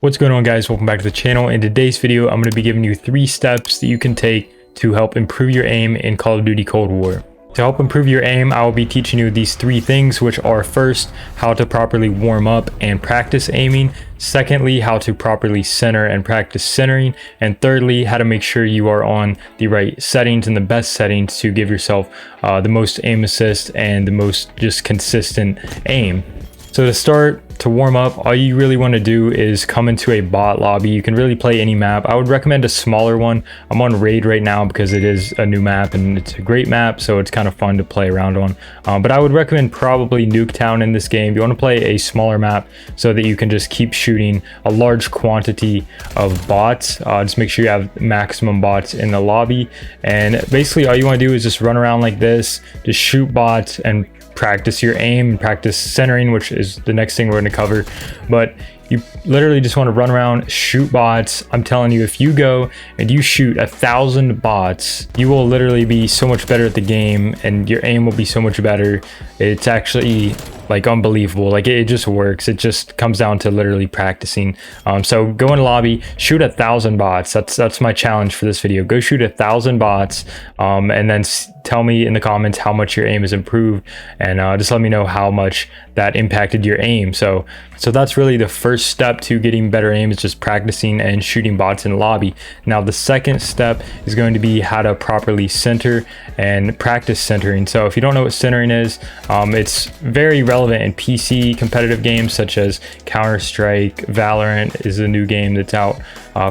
What's going on, guys? Welcome back to the channel. In today's video, I'm going to be giving you 3 steps that you can take to help improve your aim in Call of Duty Cold War. To help improve your aim, I will be teaching you these 3 things, which are: first, how to properly warm up and practice aiming; secondly, how to properly center and practice centering; and thirdly, how to make sure you are on the right settings and the best settings to give yourself the most aim assist and the most just consistent aim. So to start, to warm up, all you really want to do is come into a bot lobby. You can really play any map. I would recommend a smaller one. I'm on Raid right now because it is a new map and it's a great map, so it's kind of fun to play around on. But I would recommend probably Nuketown in this game. You want to play a smaller map so that you can just keep shooting a large quantity of bots. Just make sure you have maximum bots in the lobby. And basically all you want to do is just run around like this, just shoot bots and practice your aim and practice centering, which is the next thing we're going to cover. But you literally just want to run around, shoot bots. I'm telling you, if you go and you shoot 1,000 bots, you will literally be so much better at the game and your aim will be so much better. It's actually like unbelievable. Like it just works. It just comes down to literally practicing. So go in the lobby, shoot 1,000 bots. That's my challenge for this video. Go shoot 1,000 bots, and then tell me in the comments how much your aim has improved, and just let me know how much that impacted your aim. So that's really the first step to getting better aim, is just practicing and shooting bots in the lobby. Now the second step is going to be how to properly center and practice centering. So if you don't know what centering is, it's very relevant in PC competitive games such as Counter-Strike. Valorant is a new game that's out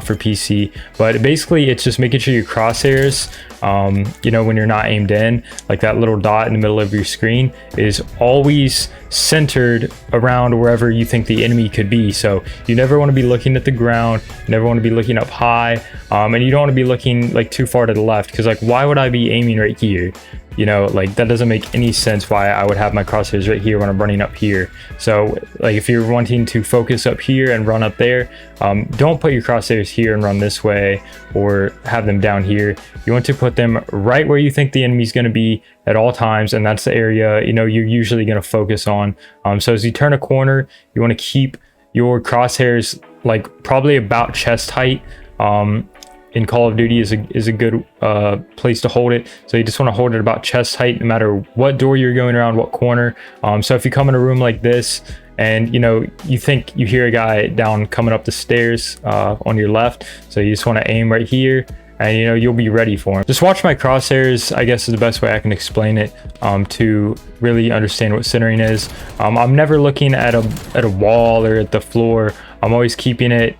for PC, but basically it's just making sure your crosshairs, when you're not aimed in, like that little dot in the middle of your screen, is always centered around wherever you think the enemy could be. So you never want to be looking at the ground, you never want to be looking up high, and you don't want to be looking like too far to the left, because like, why would I be aiming right here? Like that doesn't make any sense why I would have my crosshairs right here when I'm running up here. So like if you're wanting to focus up here and run up there, don't put your crosshairs here and run this way, or have them down here. You want to put them right where you think the enemy's going to be at all times, and that's the area you're usually going to focus on. So as you turn a corner, you want to keep your crosshairs like probably about chest height. In Call of Duty is a good place to hold it. So you just want to hold it about chest height no matter what door you're going around, what corner. So if you come in a room like this and you think you hear a guy down coming up the stairs on your left, so you just want to aim right here, and you'll be ready for him. Just watch my crosshairs, I guess, is the best way I can explain it, to really understand what centering is. I'm never looking at a wall or at the floor. I'm always keeping it,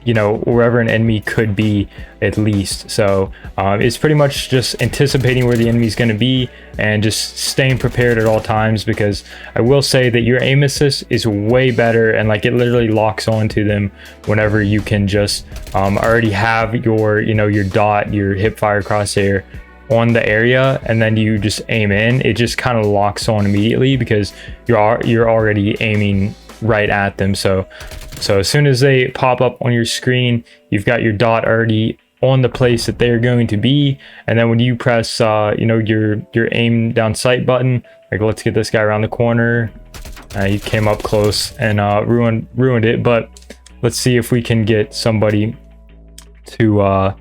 wherever an enemy could be at least. So it's pretty much just anticipating where the enemy's going to be and just staying prepared at all times, because I will say that your aim assist is way better, and like it literally locks onto them whenever you can just already have your, your dot, your hip fire crosshair on the area, and then you just aim in. It just kind of locks on immediately because you're already aiming right at them. So as soon as they pop up on your screen, you've got your dot already on the place that they're going to be. And then when you press your aim down sight button, like let's get this guy around the corner, he came up close and ruined it. But let's see if we can get somebody to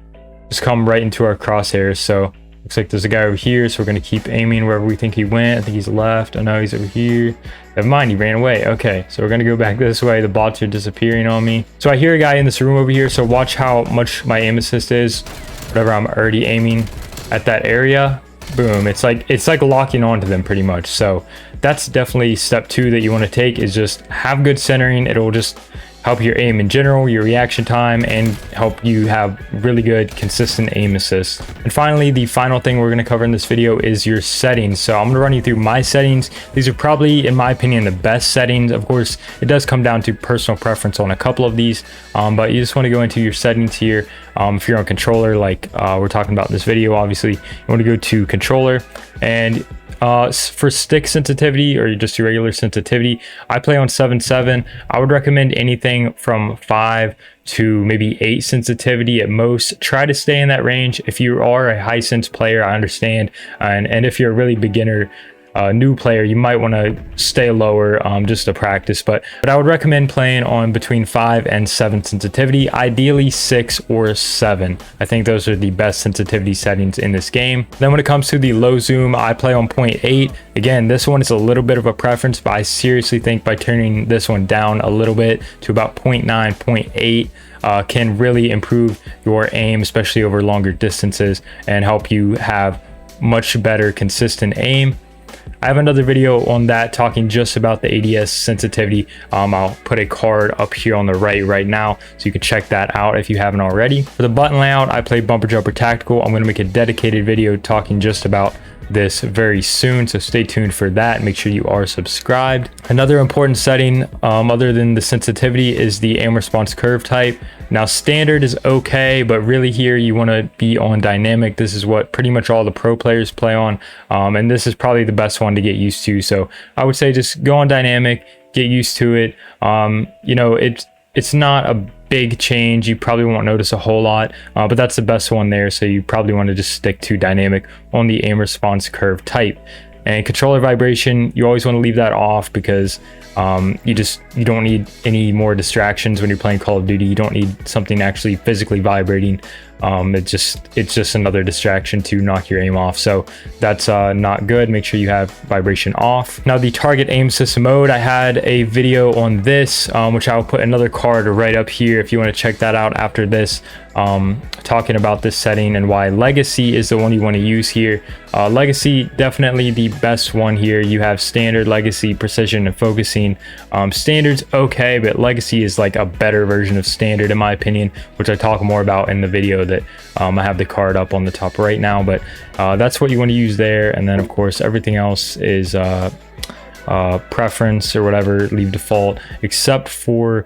just come right into our crosshairs. So looks like there's a guy over here, so we're going to keep aiming wherever we think he went. I think he's left. Oh no, he's over here. Never mind, he ran away. Okay, so we're going to go back this way. The bots are disappearing on me. So I hear a guy in this room over here, so watch how much my aim assist is. Whatever I'm already aiming at that area, boom, it's like locking onto them pretty much. So that's definitely step 2 that you want to take, is just have good centering. It'll just help your aim in general, your reaction time, and help you have really good consistent aim assist. And finally, the final thing we're going to cover in this video is your settings. So I'm going to run you through my settings. These are probably, in my opinion, the best settings. Of course, it does come down to personal preference on a couple of these, but you just want to go into your settings here. If you're on controller, like we're talking about in this video, obviously you want to go to controller, and for stick sensitivity or just your regular sensitivity, I play on 7.7. I would recommend anything from 5 to maybe 8 sensitivity at most. Try to stay in that range. If you are a high sense player, I understand, and if you're a really beginner new player, you might want to stay lower just to practice, but I would recommend playing on between 5 and 7 sensitivity, ideally 6 or 7. I think those are the best sensitivity settings in this game. Then when it comes to the low zoom, I play on 0.8. Again, this one is a little bit of a preference, but I seriously think by turning this one down a little bit to about 0.9, 0.8, can really improve your aim, especially over longer distances, and help you have much better consistent aim. I have another video on that talking just about the ADS sensitivity. I'll put a card up here on the right now, so you can check that out if you haven't already. For the button layout, I play Bumper Jumper Tactical. I'm going to make a dedicated video talking just about this very soon, so stay tuned for that. Make sure you are subscribed. Another important setting other than the sensitivity is the aim response curve type. Now standard is okay, but really here you want to be on dynamic. This is what pretty much all the pro players play on, and this is probably the best one to get used to. So I would say just go on dynamic, get used to it. You know, it's not a big change. You probably won't notice a whole lot, but that's the best one there. So you probably want to just stick to dynamic on the aim response curve type. And controller vibration, you always want to leave that off, because you don't need any more distractions when you're playing Call of Duty. You don't need something actually physically vibrating. It's just another distraction to knock your aim off, so that's not good. Make sure you have vibration off. Now the target aim system mode, I had a video on this, which I'll put another card right up here if you want to check that out after this, talking about this setting and why legacy is the one you want to use here. Legacy, definitely the best one here. You have standard, legacy, precision, and focusing. Standard's okay, but legacy is like a better version of standard in my opinion, which I talk more about in the video that I have the card up on the top right now. But that's what you want to use there. And then of course everything else is preference or whatever, leave default, except for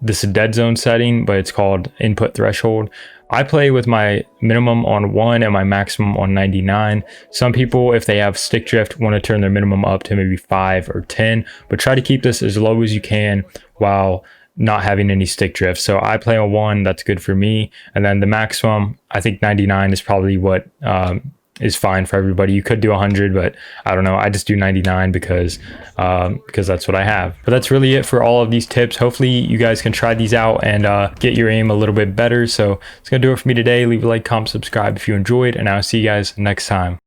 this dead zone setting, but it's called input threshold. I play with my minimum on 1 and my maximum on 99. Some people, if they have stick drift, want to turn their minimum up to maybe 5 or 10, but try to keep this as low as you can while not having any stick drift. So I play on 1, that's good for me. And then the maximum, I think 99 is probably what is fine for everybody. You could do 100, but I don't know. I just do 99 because that's what I have. But that's really it for all of these tips. Hopefully you guys can try these out and get your aim a little bit better. So it's gonna do it for me today. Leave a like, comment, subscribe if you enjoyed, and I'll see you guys next time.